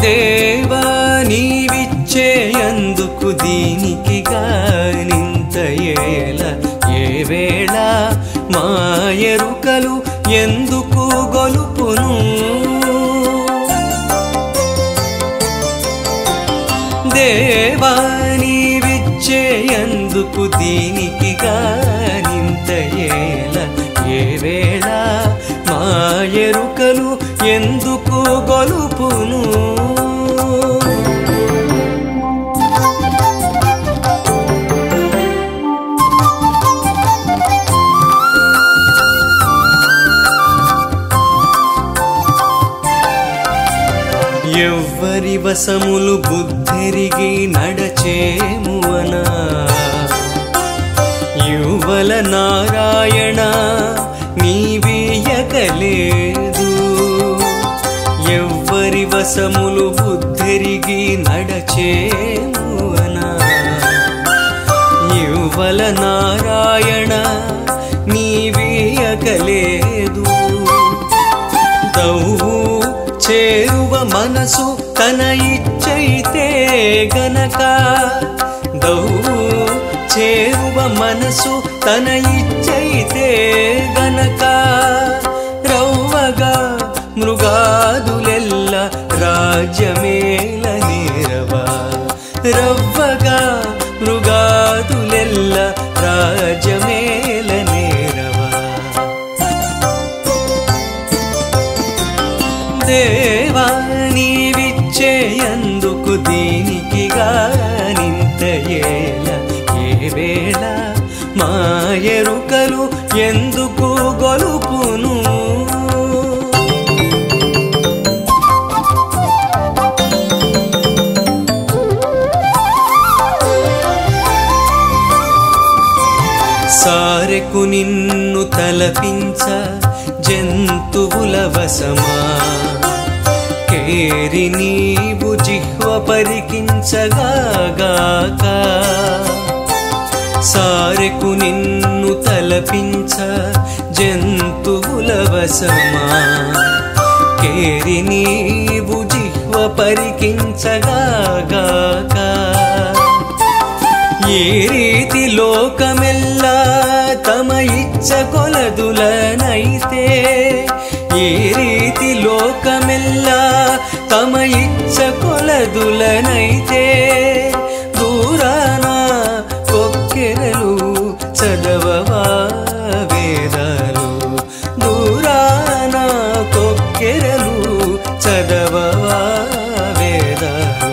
దేవా నీవిచ్చేయందుకు దీనికి గానింత ఏల ఏ వేళ మా ఎరుకలు ఎందుకు గొలుపును దేవా నీవిచ్చేయందుకు దీనికి గానింత ఏల ఏ వేళ మా ఎరుకలు ఎందుకు గొలుపును ఎవ్వరి వశములు బుద్ధిరిగి నడచేమువనా యువల నారాయణ నీవీయకలేదు ఎవ్వరి వశములు బుద్ధిరిగి నడచేమువనా యువల నారాయణ నీవీయకలేదు దౌవు చేరువ మనసు తన ఇచ్చైతే గనక దౌవు చేరువ మనసు తన ఇచ్చైతే గనక రవ్వగా మృగాదులెల్ల రాజ్యమేల నేరవా రవ్వగా మృగాదులెల్ల రాజ్యమేల నేరవా దేవా నీవిచ్చేయందుకు దీనికి గానింత ఏల ఏ వేళ మా ఎరుకలు ఎందుకు గొలుపును సారెకు నిన్ను తలపించ జంతువుల వశమా కేరి నీవు జిహ్వ పరికించగాక సారెకు నిన్ను తలపించ జంతువుల వశమా కేరి నీవు జిహ్వ పరికించగాక ఈ రీతి లోకమెల్లా తమ ఇచ్చ కొలదులనైతే ఈ రీతి లోకమెల్లా తమ ఇచ్చ కొలదులనైతే దూరాన కొక్కెరలు చదవవా వేదాలు దూరాన కొక్కెరలు చదవవా వేదాలు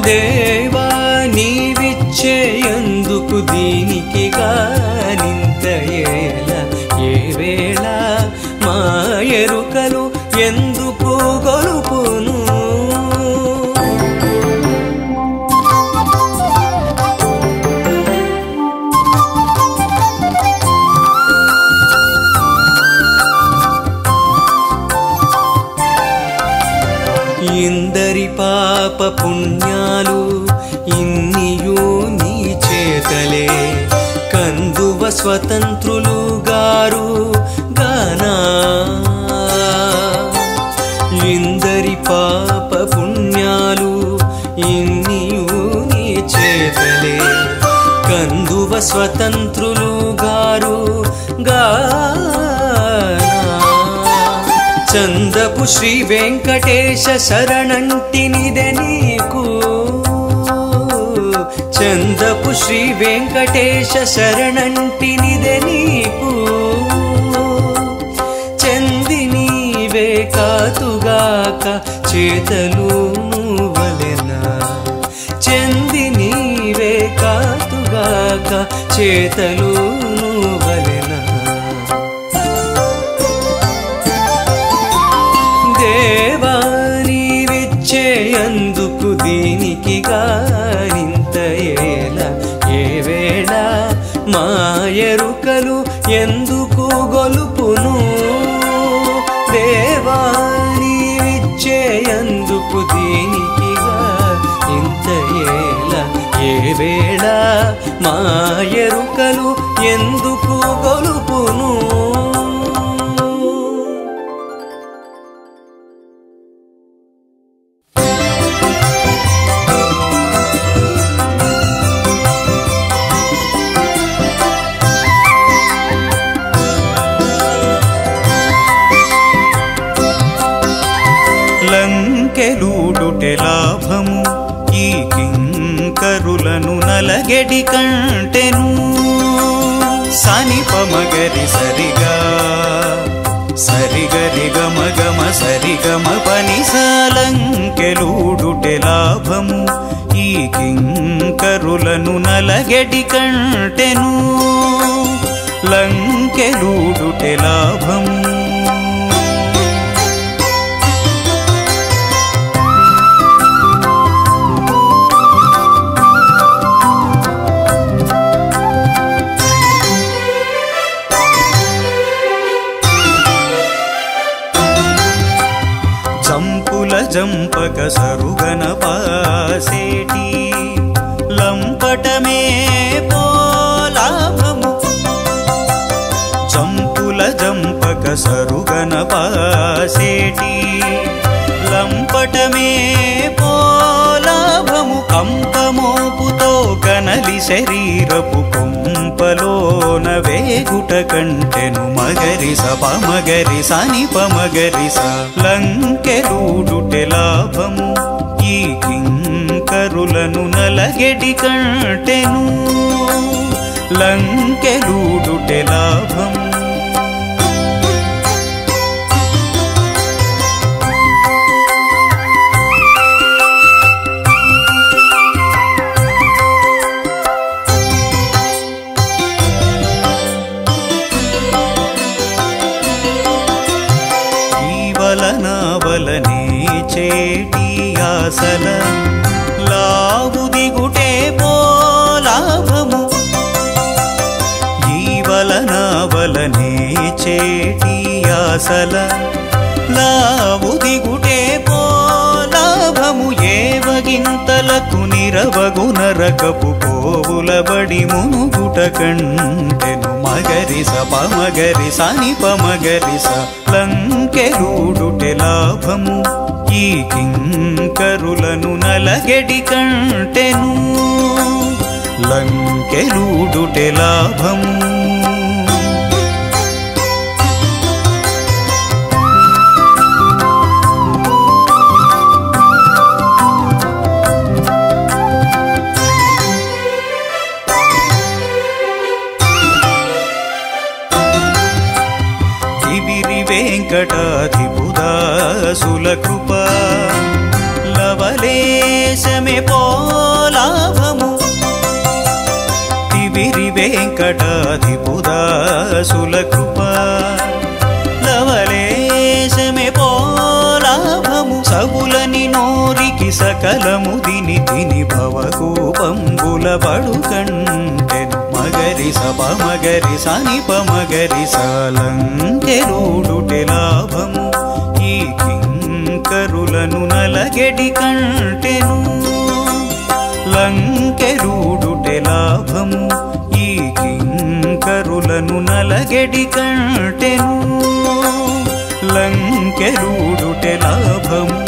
దేవా నీవిచ్చేయందుకు దీనికి గానింత ఏల ఏ వేళ మా ఎరుకలు ఎందుకు గొలుపును ఇందరి పాప పుణ్యాలు ఇన్నియూ నీ చేతలే కందువ స్వతంత్రులు గారు గానా ఇందరి పాప పుణ్యాలు ఇన్నియూ నీ చేతలే కందువ స్వతంత్రులు గారు గానా చందపు శ్రీ వెంకటేశ శరణంటినిదే నీకు చందపు శ్రీ వెంకటేశ శరణంటినిదే నీకు చంది నీవే కాతుగాక చేతలు నువ్వలెనా చంది నీవే కాతుగాక చేతలు నువ్వలెనా దేవా నీవిచ్చేయందుకు దీనికి గానింత ఏల ఏ వేళ మా ఎరుకలు ఎందుకు గొలుపును దేవా నీవిచ్చేయందుకు దీనికి గానింత ఏల ఏ వేళ మా ఎరుకలు ఎందుకు గొలుపును లంకెలూడుటె లాభము ఈ కింకరులను నలగెడి కంటెను. సనిపమగరి సరిగా సరిగరి గమ గమ సరిగమ పని లంకెలూడుటె లాభము ఈ కింకరులను నలగెడి కంటెను. లంకెలూడుటె లాభము జంపక సరుగన పాసేటి లంపటమే పోలాభము. జంపుల జంపక సరుగన పాసేటి లంపటమే పోలాభము. కంపమోపుతో కనలి శరీరపు కొంపలోన వేగుట కంటెను. మగరి సపమగరి సనిపమగరి స లంకెలూడుటె లాభము ఈ కింకరులను నలగెడి కంటెను. లంకెలూడుటె లాభము వలనే చేటి ఆసల లావుదిగుటే పోలాభము. ఈ వలనే చేటి ఆసల లావుదిగుటే పోలాభము. ఏవగింతలకు నిరవగు నరకపు కోవుల బడి మునుగుట కంటెను. మగరి సపమగరి సనిపమగరి స లంకెలూడుటె లాభము ఈ కింకరులను నలగెడి కంటెను. లంకెలూడుటె లాభము వెంకటాధిపుదాసుల కృప లవలేశమే పోలాభము. తివిరి వెంకటాధిపుదాసుల కృప లవలేశమే పోలాభము. సగులని నోరికి సకలము దిని తిని భవకూపంబుల బడు కంటెను. మగరి సపమగరి సనిపమగరి స లంకెలూడుటె లాభము ఈ కింకరులను నలగెడి కంటెను. లంకెలూడుటె లాభము ఈ కింకరులను నలగెడి కంటెను. లంకెలూడుటె లాభము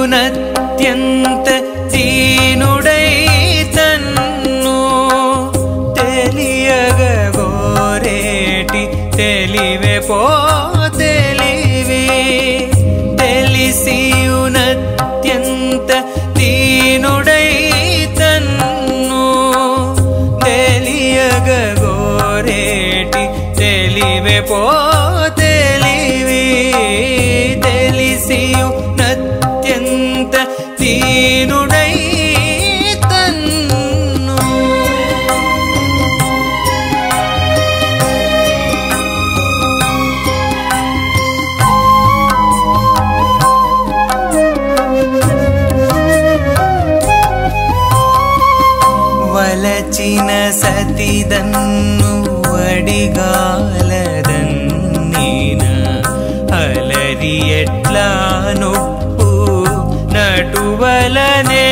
తెలిసియునత్యంత దీనుడై తన్ను తెలియగోరేటి తెలివే పో తెలివి తెలిసియునత్యంత దీనుడై తన్ను తెలియగోరేటి తెలివే పో తెలివి తెలిసియునత్యంత దీనుడై తన్ను వలచిన సతిదన్ను అడిగాలదన్నీన అలరి ఎట్లా నొప్పు నటువలనే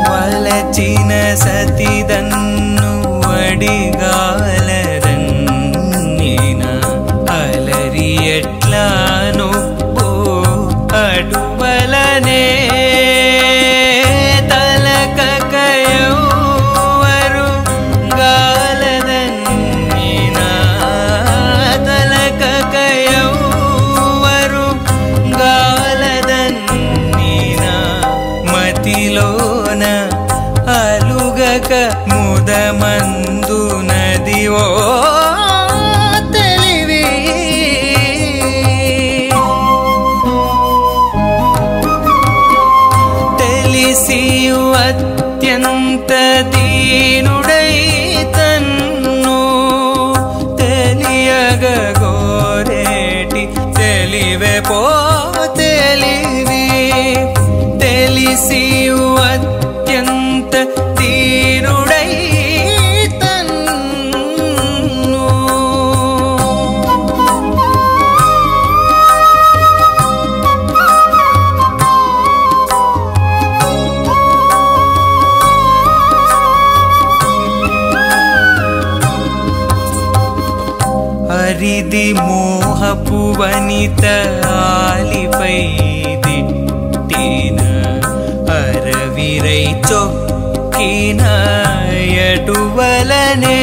వలచిన సతిదన్ను అడిగాలదన్నీన అలరి ఎట్లా నొప్పు అటువలనే తలకకయవరు గాలదన్నీన తలకకయవరు గాలదన్నీన మతిలోన అలుగక ముదమందు నదివో తెలివి తెలిసియు అత్యంత దీనుడై తన్ను తెలియగోరేటి తెలివే పో తెలివి తెలిసియు అత్యంత దీనుడై తన్ను హరిది మోహపు వనిత ఆలిపై దిట్టిన అరవిరై చొక్కిన ఎటువలనే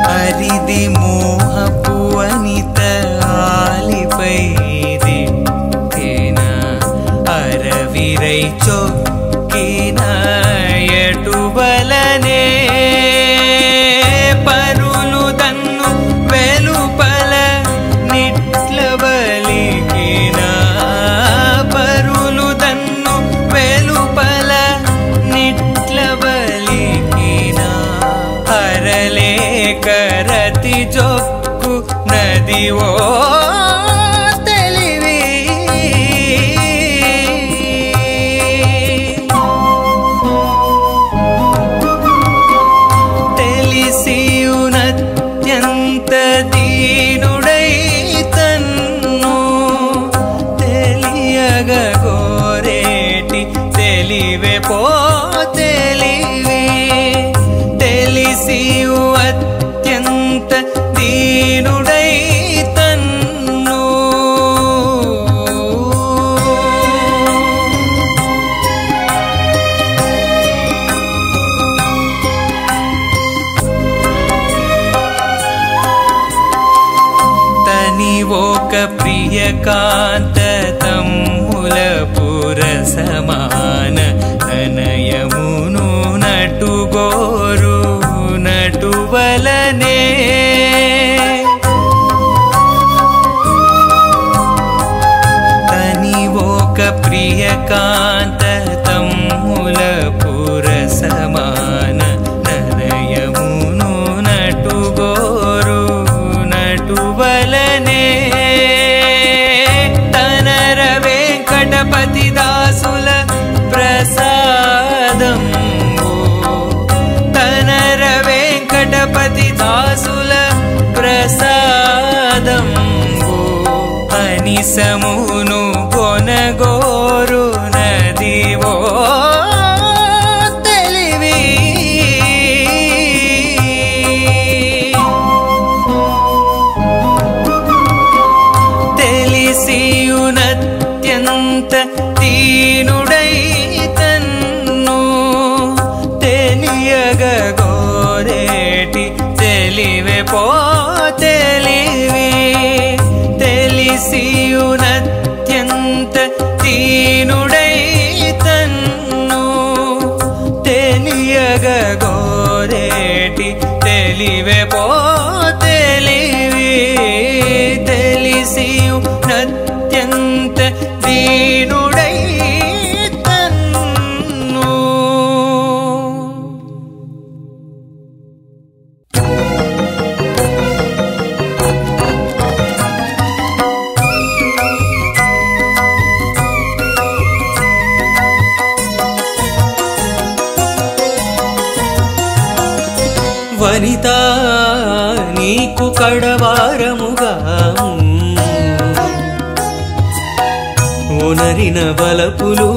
హరిది మోహపు వనిత ఆలిపై దిట్టిన అరవిరై చొక్కిన ఎటువలనే పరులు దన్ను వెలుపల నిట్లవలికిన పరులు దన్ను వెలుపల నిట్లవలికిన అరలేక రతి జొక్కు నదివో తెలివి తెలిసియునత్యంత దీనుడై తన్ను తెలియగోరేటి తెలివే పో తెలివి తెలిసియు అత్యంత దీనుడై తన్ను తనివోక ప్రియకాంత తమ్ముల పురసమాన తనయమును నటుగోరు నటువలనే తనివోక ప్రియకాంత తమ్ముల పురసమాన తనయమును నటుగోరు నటువలనే తనర వెంకటపతి దాసుల ప్రసాదం తనర వెంకటపతి దాసుల ప్రసాదం అనిసమును కొనగోరు నదివో తెలివి దీనుడై తన్ను తెలియగోరేటి తెలివే పో తెలివి తెలిసియునత్యంత దీనుడై తన్ను తెలియగోరేటి తెలివే పో తెలివి తెలిసియునత్యంత దీనుడై తన్ను. వనితా నీకు కడవారముగా ఒనరిన వలపులు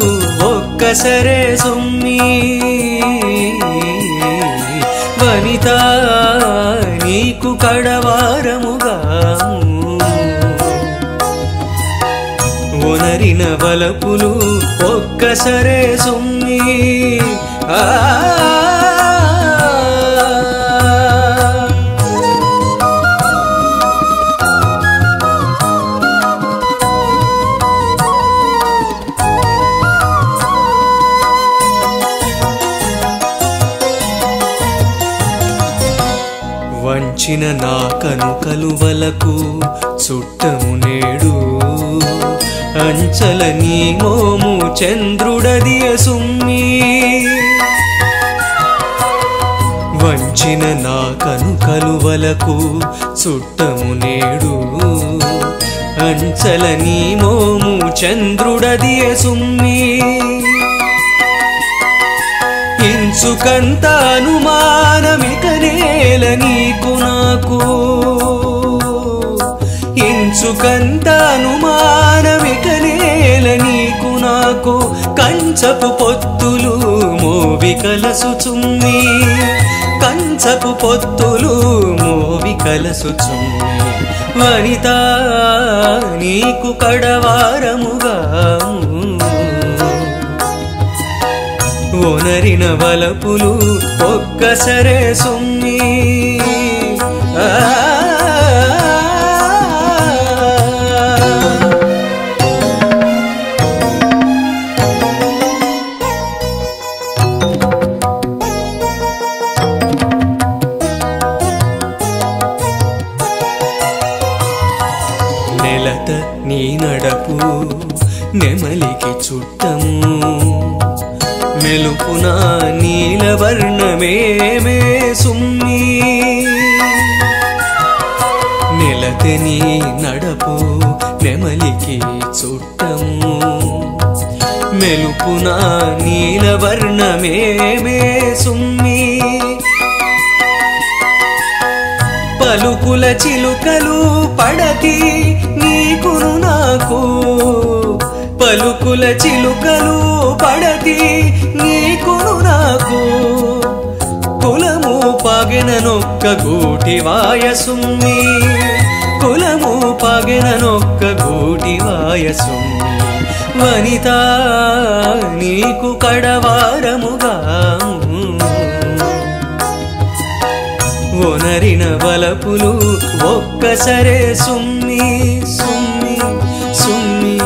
ఒక్కసరే సుమ్మి. వనితా నీకు కడవారముగా ఒనరిన వలపులు ఒక్కసరే సుమ్మి. వంచిన నా కనుకలు వలకు చుట్టము నేడు అంచల నీ మోము చంద్రుడదియ సుమ్మి. వంచిన నా కనుకలు వలకు చుట్టము నేడు అంచల నీ మోము చంద్రుడదియ సుమ్మి. ఇంచుకంత అనుమానమిక నేల నీకు నాకు ఇంచుకంత అనుమానమిక నేల నీకు నాకు కంచపు పొత్తులు మోవి కలసు చుమ్మి. కంచపు పొత్తులు మోవి కలసు చుమ్మి. వనితా నీకు కడవారముగా ఒనరిన వలపులు ఒక్కసరే సుమ్మి. నెలత నీ నడపు నెమలికి చుట్టము మెలుపున నీలవర్ణమేమే సుమ్మి. నెలతే నీ నడపు నెమలికి చుట్టము మెలుపున నీలవర్ణమేమే సుమ్మి. పలుకుల చిలుకలు పడతి నీకును నాకు పలుకుల చిలుకలు పడతి నీకును నాకు కులము పగెననొక్క గూటి వాయసుమ్మి. కులము పగెననొక్క గూటి వాయసుమ్మి. వనితా నీకు కడవారముగా ఒనరిన వలపులు ఒక్కసరే సుమ్మి సుమ్మి సుమ్మి.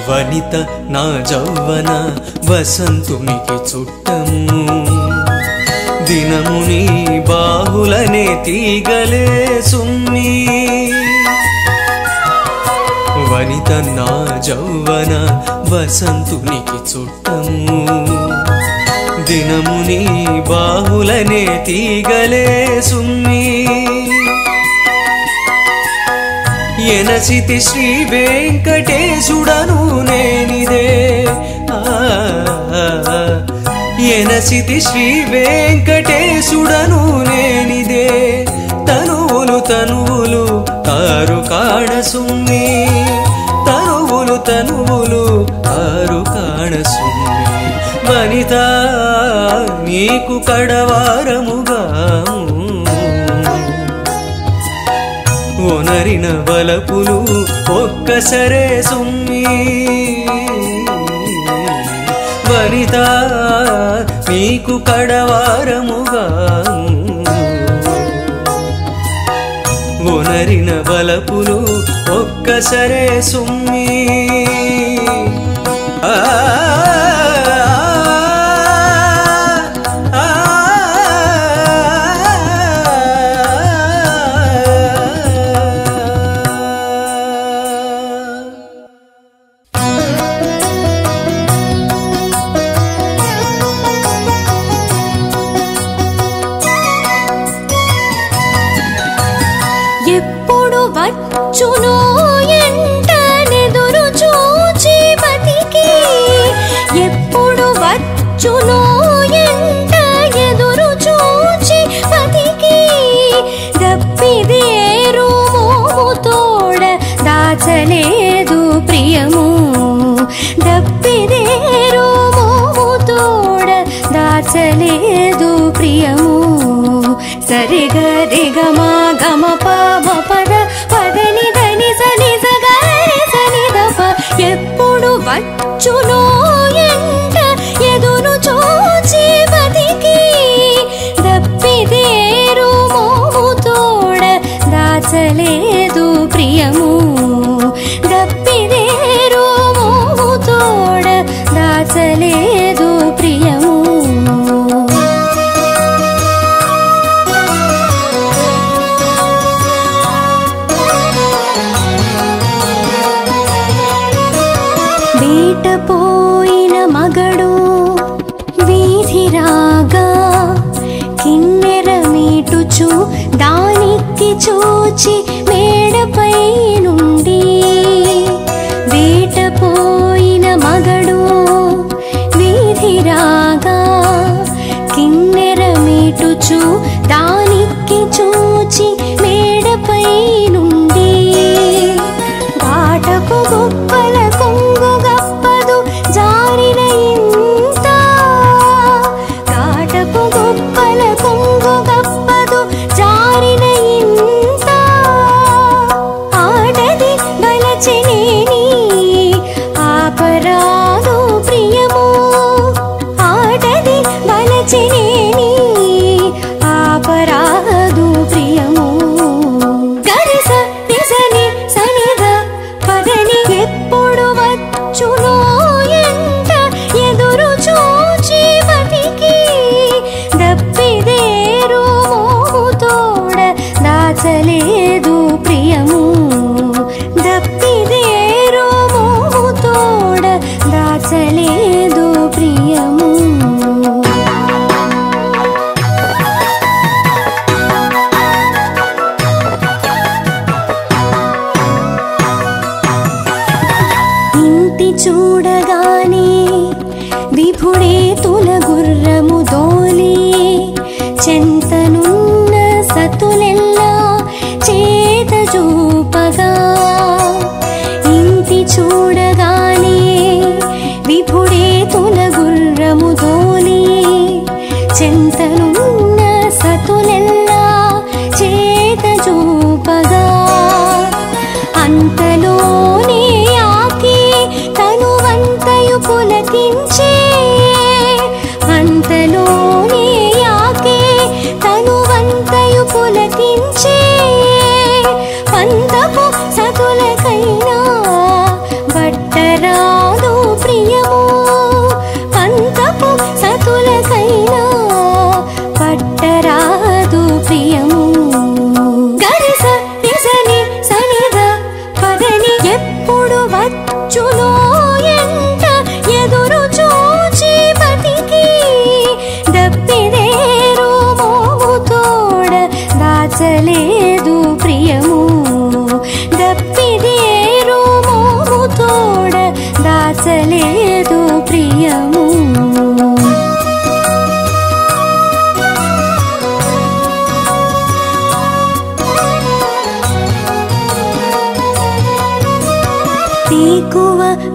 వనిత నా జౌవన వసంతునికి చుట్టము దినముని బాహులనే తీగలే సుమ్మి. వనిత నా జౌవన వసంతునికి చుట్టము దినముని బాహులనే తీగలే సుమ్మి. ఎనసితి శ్రీ వెంకటేశుడను నేనిదే ఎనసితి శ్రీ వెంకటేశుడను నేనిదే తనువులు తనువులు తారు కాడ సుమ్మి. తనువులు తనువులు ఆరు కాణ సుమ్మి వనిత నీకు కడవారముగాము ఒనరిన వలపులు ఒక్కసరే సుమ్మి వనిత నీకు కడవారముగాము ఒనరిన వలపులు ఒక్కసరే సుమ్మి ఎప్పుడు వచ్చునో ఎంటనెదురు చూచి బతికి ఎప్పుడు వచ్చునో ఎంట ఎదురు చూచి బతికి దప్పిదేరు మోము తోడ దాచలేదు ప్రియము దప్పిదేరు మోము తోడ దాచలేదు ప్రియము సరిగ రిగమా గమ పమ పద పదని దని సని సగరి సని దప ఎప్పుడు వచ్చునో ఎంట ఎదురు చూచి బతికి దప్పిదేరు మోము తోడ దాచలేదు ప్రియము దప్పిదేరు మోము తోడ దాచలేదు ప్రియము పోయిన మగడు వీధిరాగా కిన్నెర మీటుచు దానికి చూచి మేడపై నుండి వేటపోయిన మగడు వీధిరాగా కిన్నెర మీటుచు దానికి చూచి మేడపై నుండి బాటకు గొప్పల కొంగు గప్పదు జారిన ఇంత కాటపు గొప్పల కొంగు గప్పదు జారిన ఇంత ఆడది బలచెనేని ఆపరాదు ప్రియము ఆడది బలచెనేని ఆపరాదు ప్రియము గరిస నిజని సనిద పదని ఎప్పుడు వచ్చునో ఎంట ఎదురు చూచి బతికి దప్పిదేరు మోము తోడ దాచలేదు ప్రియము దప్పిదేరు మోము తోడ దాచలేదు ప్రియము చూడగానే విభుడే తులగుర్రము దోలి చెంతనున్న సతులెల్లా చేత చూపగా ఇంటి చూడగానే విభుడే తులగుర్రము దోలి చెంతనున్న సతులెల్లా చేత చూపగా అంతలోనే తనువంతయు పులకించే అంతలో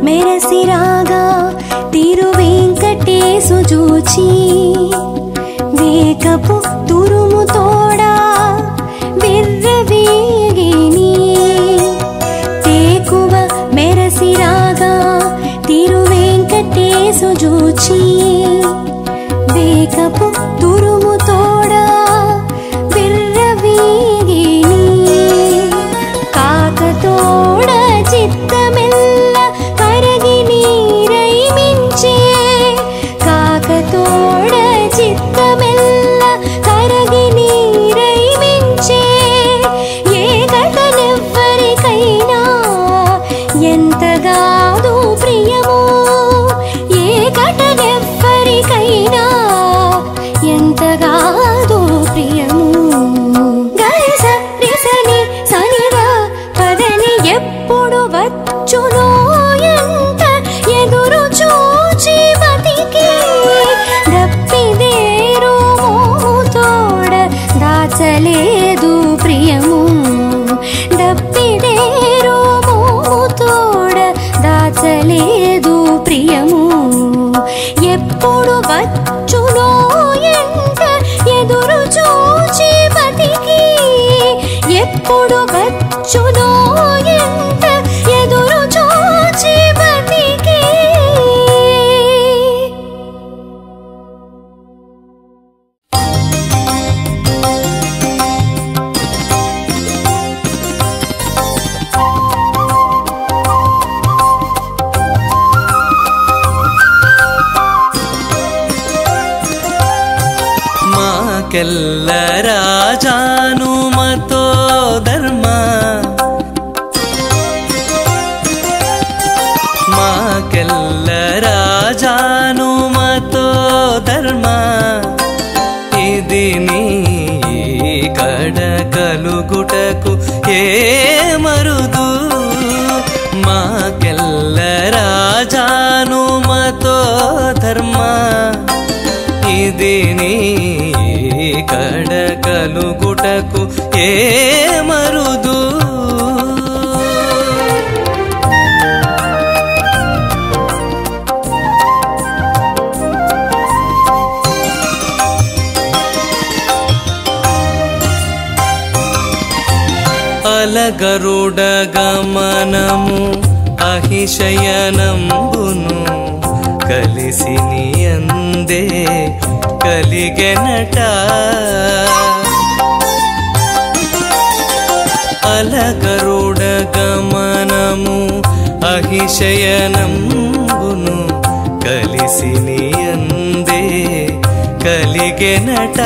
మెరసిరాగా తిరువెంకటేశు చూచి వేకపు తురుము తోడా విర్రవీగిని తేకువ మెరసిరాగా తిరువెంకటేశు చూచి వేకపు తురుము తోడా విర్రవీగిని కాకతోడ చిత్తమెల్ల కరగి నీరై మించే కాకతోడ చిత్తమెల్ల కరగి నీరై మించే ఏ ఘటనెవ్వరికైనా ఎంతగాదు ప్రియము ఏ ఘటనెవ్వరికైనా ఎంతగాదు ప్రియము గైస రిసని సనిగా పదని ఎప్పుడు వచ్చునో ఎంత ఎదురు చూచి బతికి దప్పిదేరు మోతోడ దాచలేదు ప్రియము దప్పిదేరు మోతోడ దాచలేదు ప్రియము ఎప్పుడు వచ్చునో ఎంత ఎదురు చూచి బతికి ఎప్పుడు వచ్చునో ఎంత ఎదురు చూచి బతికి ಮಾಕೆಲ್ಲ ರಾಜಾನು ಮತೋ ಧರ್ಮ ಮಾಕೆಲ್ಲ ರಾಜಾನು ಮತೋ ಧರ್ಮ ఇది నీ కడ కలుగుటకు ఏ మరుదు మాకెల్ల రాజాను మతో ధర్మ ఇది నీ కడ కలుగుటకు ఏ మరుదు అలగరుడ గమనము అహిశయనంబును కలిసి నీ అందే కలిగెనట అలగరుడ గమనము అహిశయనంబును కలిసి నీ అందే కలిగెనట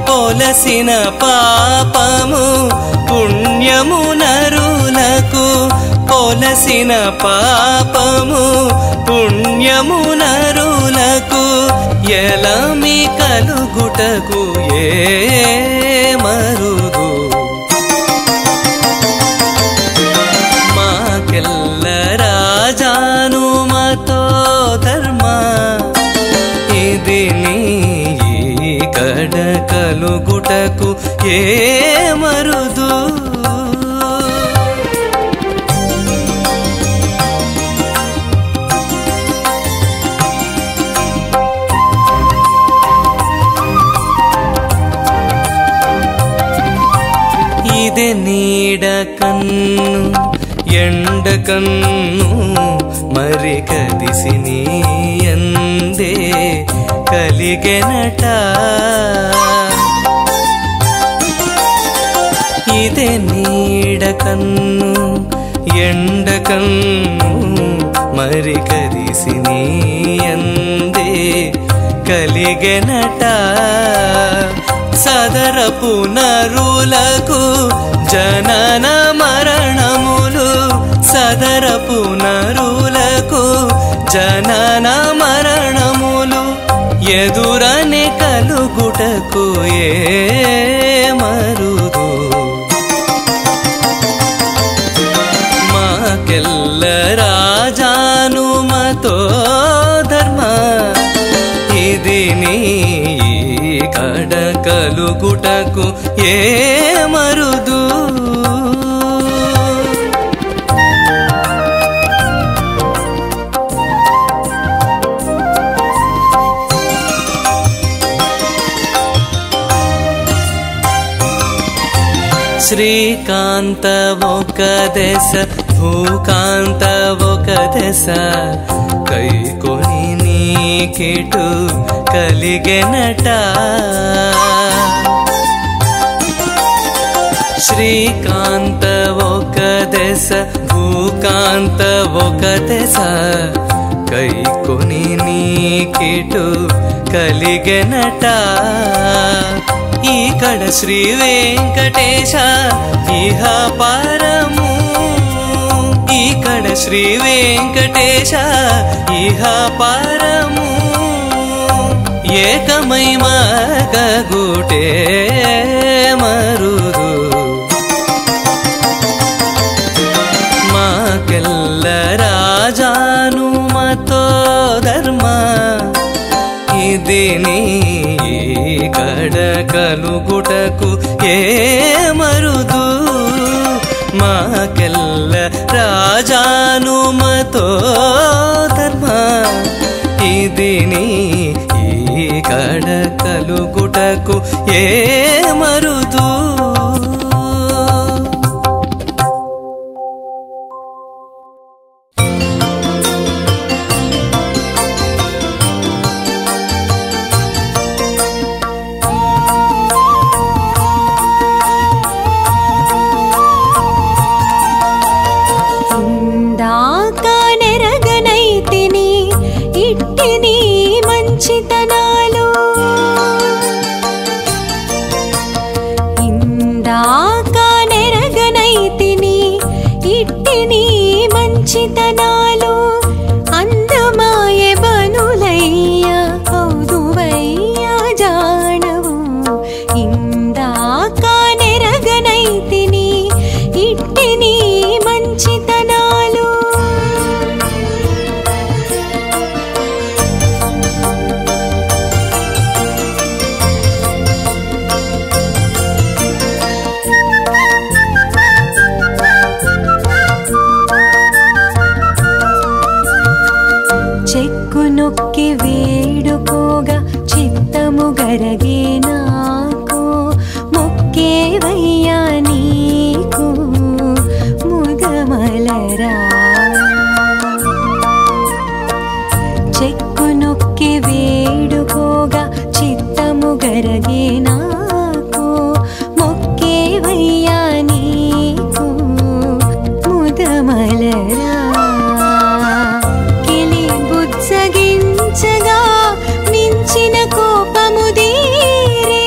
పోలసిన పాపము పుణ్యము నరులకు పోలసిన పాపము పుణ్యము నరులకు ఎలమి కలుగుటకు ఏ మరుదు మాకెల్ల రాజాను మతో ధర్మ ఇది నీ కడ కలుగుటకు ఏ మరుదు ఇదే నీడ కన్ను ఎండ కన్ను మరి కదిసి నీ అందే కలిగెనట ఇదే నీడ కన్ను ఎండ కన్ను మరి కదిసి నీ అందే కలిగెనట సదరపు నరులకు జనన మరణములు సదరపు నరులకు జనన మరణములు ఎదురని కలుగుటకు ఏ మరుదు మాకెల్ల రాజాను మతో ధర్మ ఇది నీ కడ కలుగుటకు ఏ మరుదు శ్రీకాంత ఒక దశ భూకాంత ఒక దశ కైకొని నీకిటు కలిగెనట శ్రీకాంత ఒక దశ భూకాంత ఒక దశ కైకొని నీకిటు కలిగెనట ఇక్కడ శ్రీ వెంకటేశ ఇహ పరము ఇక్కడ శ్రీ వెంకటేశ ఇహ పరము ఏకమై మగగుటే మరుదు మాకెల్ల రాజాను మతో ధర్మ ఇది నీ కడ కలుగుటకు ఏ మరుదు మాకెల్ల రాజాను మతో ధర్మ ఇది నీ కడ కలుగుటకు ఏ మరుదు మంచితనాలు ఇందాక నెరగనైతిని ఇట్టిని మంచితనాలు అందమాయే బనులయ్య హౌదువయ్య జానవు ఇందాక నెరగనైతిని ఇట్టిని మంచితనాలు నొక్కి వేడుకోగా చిత్తము గరగే నాకు మొక్కేవయ్యా నీకు ముదమలరా చెక్కు నొక్కి వేడుకోగా చిత్తము గరగే నాకు మొక్కేవయ్యా నీకు ముదమలరా సగించగా మించిన కోపము దీరే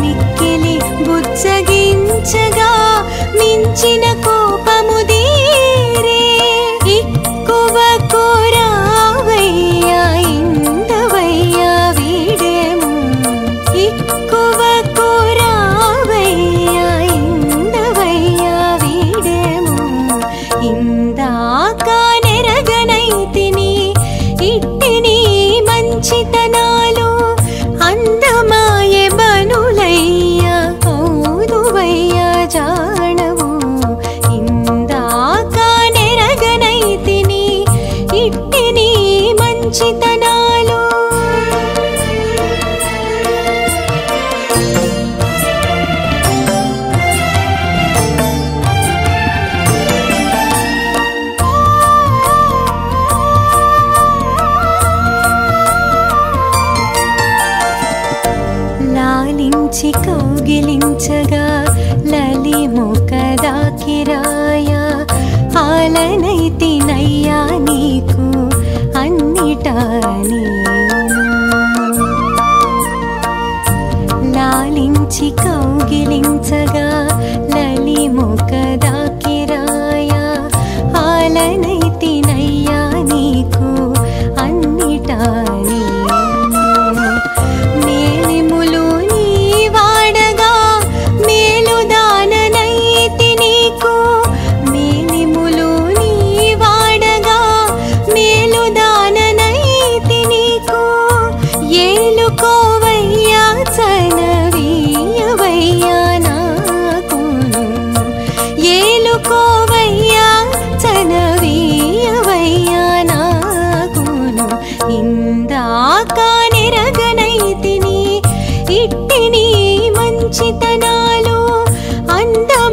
మిక్కిలి బుజ్జగించగా మించిన కోపము దీరే ఎక్కువ కోరావయ్యా ఇందవయ్యా వీడేము ఎక్కువ కోరావయ్యా ఇందవయ్యా వీడేము ఇందాక నెరగనైతిని ఇట్టిని మంచితనాలు అందమాయే బనులయ్య హౌదువయ్య జానవు ఇందాక నెరగనైతిని ఇట్టిని మంచితనాలు లాలించి కౌగిలించగా లలి ముఖదాకిరాయ ఆలనైతినయ్యా నీకు అన్నిటా లాలించి కౌగిలించగా లలి ముఖదాకిరాయ ఆలనైతినయ్యా నీకు అన్నిటా మేలిములు నీ వాడగా మేలుదాననైతి నీకు మేలిములు నీ వాడగా మేలుదాననైతి నీకు ఏలుకోవయ్యా చనవీయవయ్యా నాకును ఏలుకోవయ్యా చనవీయవయ్యా నాకును ఇందాక నెరగనైతిని ఇట్టిని మంచితనాలు అందం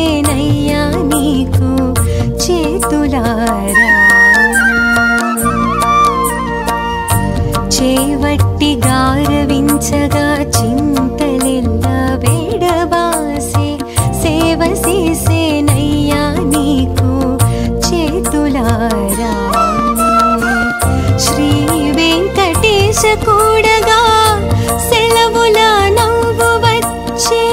చేసేనయ్యా నీకు చేతులారా. చేవట్టి గారవించగా చింతలెల్లా వేడబాసే సేవ చేసేనయ్యా నీకు చేతులారా. శ్రీ వెంకటేశ కూడగా సెలవుల నవ్వు వచ్చే,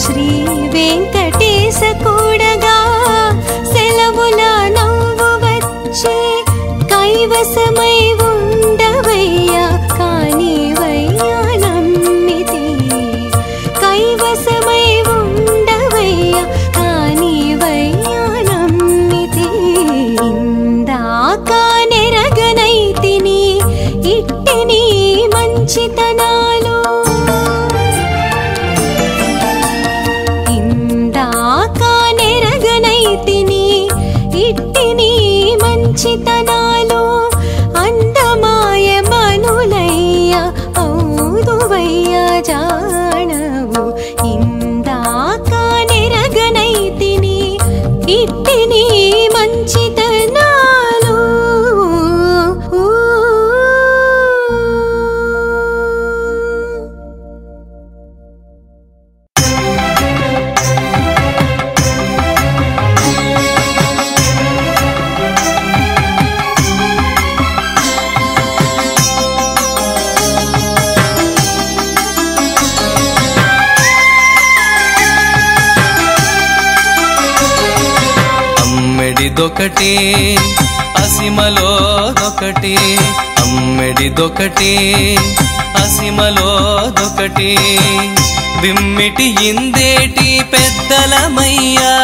శ్రీ వెంకటేశ కూడగా సెలవుల నవ్వు వచ్చే, కైవసమై ఉండవయ్యా కానివయ్యా నమ్మితే, కైవసమై ఉండవయ్యా కానివయ్యా నమ్మితే. ఇందాక నెరగనైతిని ఇట్టిని మంచితనాలు, ఇందాక నెరగనైతిని ఇట్టిని మంచితనాలు. అందమాయ మనులయ్యా ఔదువయ్యా జానవు, ఇందాక నెరగనైతిని ఇట్టిని మంచితనాలు. అమ్మెడిదొకటి అసిమలోదొకటి, అమ్మెడిదొకటి అసిమలోదొకటి, విమ్మిటి ఇందేటి పెద్దలమయ్యా,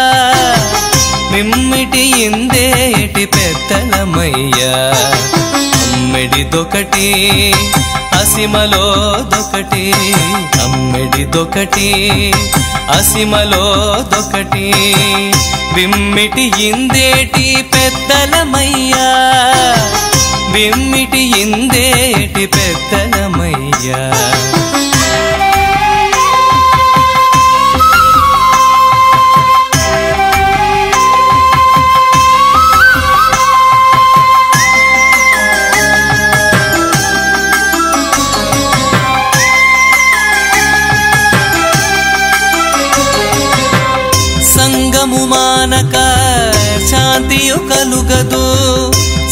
విమ్మిటి ఇందేటి పెద్దలమయ్యా. అమ్మెడిదొకటి అసిమలోదొకటి, అమ్మెడిదొకటి అసిమలోదొకటి, విమ్మిటి ఇందేటి పెద్దలమయ్యా, విమ్మిటి ఇందేటి పెద్దలమయ్యా. సంగము మానక శాంతియు కలుగదు,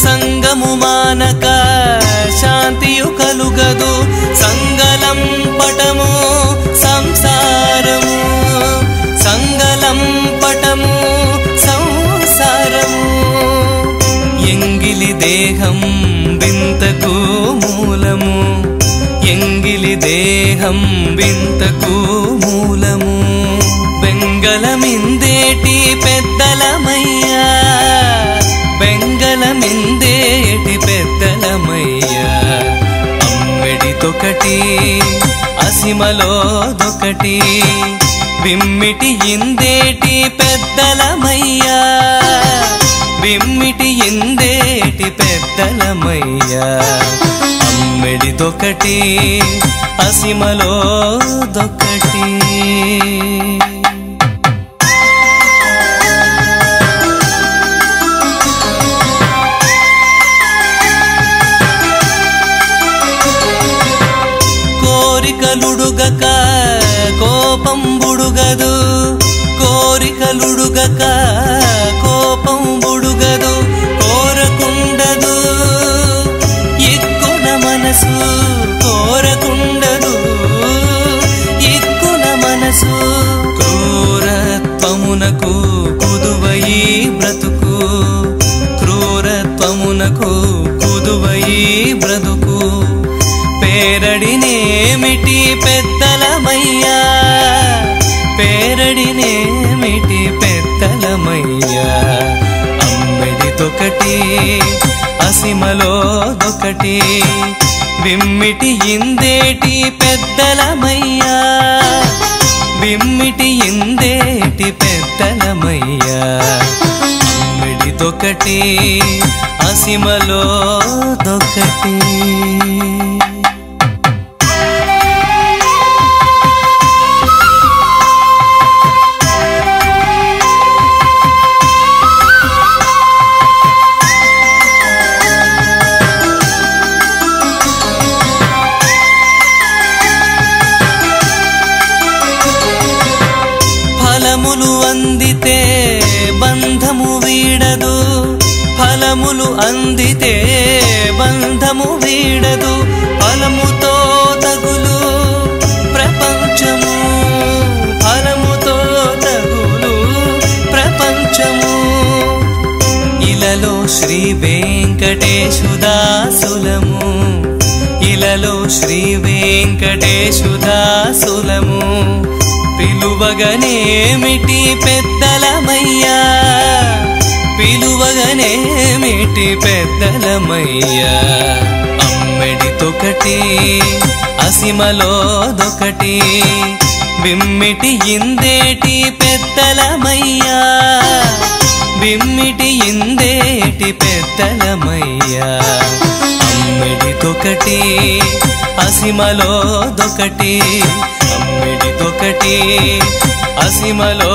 సంగము మానక శాంతియు కలుగదు, సంగలం పటము సంసారము, సంగలం పటము సంసారము. ఎంగిలి దేహం వింతకు మూలము, ఎంగిలి దేహం వింతకు మూలము. బెంగళమిందేటి పెద్దలమయ్యా, బెంగళమిందేటి పెద్దలమయ్యా. అమ్మెడిదొకటి అసిమలోదొకటి, విమ్మిటి ఇందేటి పెద్దలమయ్యా, విమ్మిటి ఇందేటి పెద్దలమయ్యా. అమ్మెడిదొకటి అసిమలోదొకటి. కోరికలుడుగక కోపం బుడుగదు, కోరికలుడుగక కోపం బుడుగదు, కోరకుండదు ఎక్కున మనసు, కోరకుండదు ఎక్కున మనసు. క్రూరత్వమునకు కుదువయి బ్రతుకు, క్రూరత్వమునకు కుదువయి బ్రతుకు. పేరడినేమిటి పెద్దలమయ్యా, పేరడినేమిటి పెద్దలమయ్యా. అమ్మెడిదొకటి అసిమలోదొకటి, విమ్మిటి ఇందేటి పెద్దలమయ్యా, విమ్మిటి ఇందేటి పెద్దలమయ్యా. అమ్మెడిదొకటి అసిమలోదొకటి. వరములు అందితే బంధము వీడదు ఫలముతో తగులు ప్రపంచము ఫలముతో తగులు ప్రపంచము ఇలలో శ్రీ వెంకటేశుదాసులము ఇలలో శ్రీ వెంకటేశుదాసులము పిలువగనేమిటి పెద్దలమయ్యా పిలువగనేమిటి పెద్దలమయ్యా అమ్మెడితొకటి అసిమలోదొకటి బిమ్మిటి ఇందేటి పెద్దలమయ్యా బిమ్మిటి ఇందేటి పెద్దలమయ్యా అమ్మిడిదొకటి అసిమలోదొకటి అమ్మిడిదొకటి అసిమలో